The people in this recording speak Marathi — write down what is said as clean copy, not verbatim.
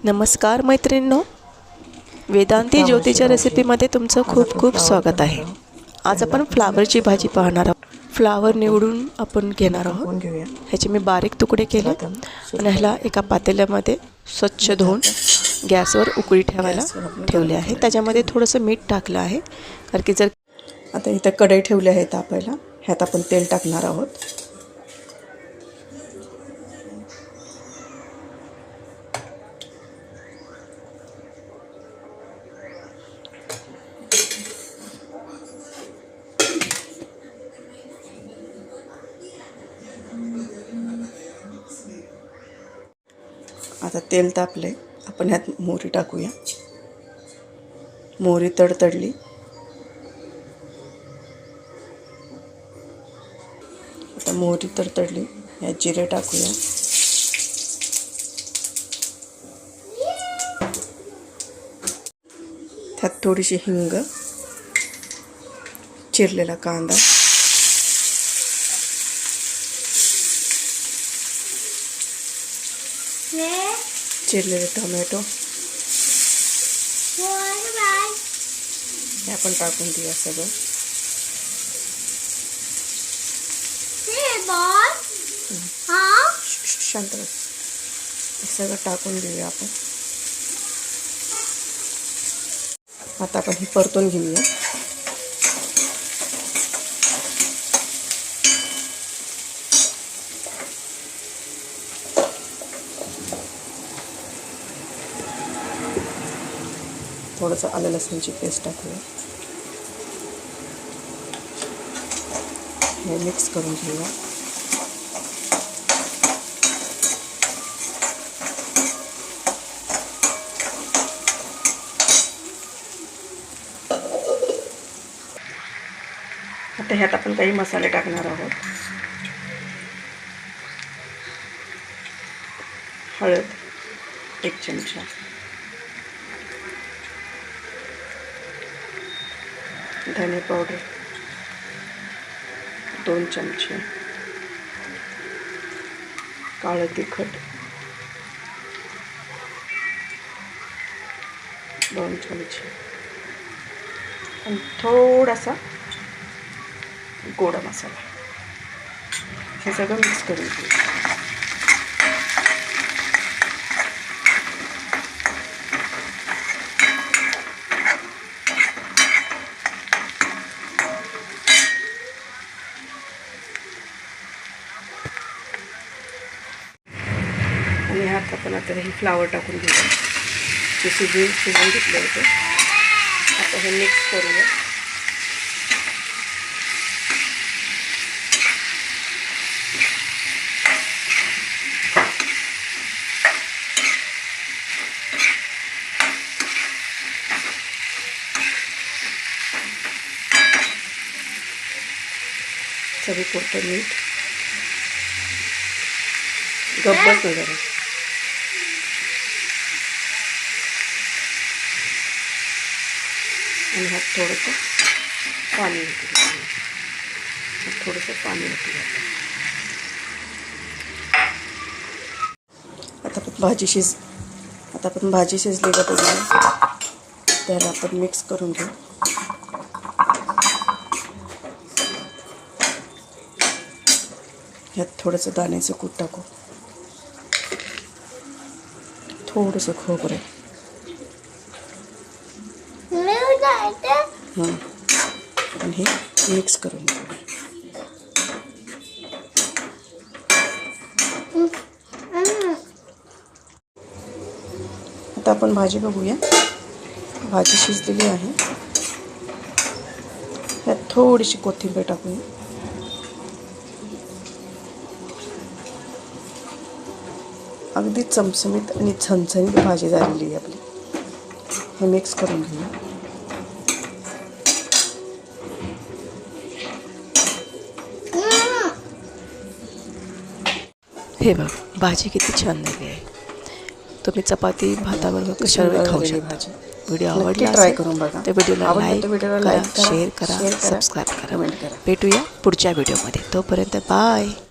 नमस्कार मैत्रिणींनो, वेदांती ज्योतीच्या रेसिपीमध्ये तुमचं खूप खूप स्वागत आहे। आज आपण फ्लावरची भाजी पाहणार आहोत। फ्लावर निवडून आपण घेणार आहोत। ह्याचे मी बारीक तुकडे केले आणि ह्याला एका पातेल्यामध्ये स्वच्छ धुवून गॅसवर उकळी ठेवायला ठेवले आहे। त्याच्यामध्ये थोडंसं मीठ टाकलं आहे, कारण की जर आता इथे कढई ठेवली आहे तापायला, ह्यात आपण तेल टाकणार आहोत। आता तेल तापले, आपण ह्यात मोहरी टाकूया। मोहरी तडतडली, आता मोहरी तडतडली, ह्यात जिरे टाकूया। त्यात थोडीशी हिंग, चिरलेला कांदा, चिरलेले टोमॅटो हे आपण टाकून देऊया सगळं। शांत बस, हे सगळं टाकून देऊया आपण। आता आपण हे परतून घेऊया। थोडंसं आलं लसूणची पेस्ट टाकूया, हे मिक्स करून घेऊया। आता ह्यात आपण काही मसाले टाकणार आहोत। हळद 1 चमचा, धने पावडर 2 चमचे, काळं तिखट 2 चमचे आणि थोडासा गोडा मसाला। हे सगळं मिक्स करून घेऊ। आणि ह्यात आपण आता हे फ्लावर टाकून घेऊया, जे शिजवून घेतले होते। आता हे मिक्स करूया। चवीपुरतं मीठ, गब्बस वगैरे, आणि ह्यात थोडंसं पाणी होतं, थोडंसं पाणी होतं। आता आपण भाजी शिजली का बघूया, त्याला आपण मिक्स करून घेऊ। ह्यात थोडंसं दाण्याचं कूट टाकू, थोडंसं खोबरं, आणि हे मिक्स करून घेऊ। आता आपण भाजी बघूया, भाजी शिजलेली आहे। ह्यात थोडीशी कोथिंबीर टाकूया। अगदी चमचमीत आणि झणझणीत भाजी झालेली आहे आपली। हे मिक्स करून घेऊया। हे बघ, भाजी किती छान झाली आहे। तुम्ही चपाती भाताबरोबर कशावर खाऊ शकता। व्हिडिओ आवडला ट्राय करून बघा। त्या व्हिडिओला लाईक करा, शेअर करा, सबस्क्राईब करा। भेटूया पुढच्या व्हिडिओमध्ये, तोपर्यंत बाय।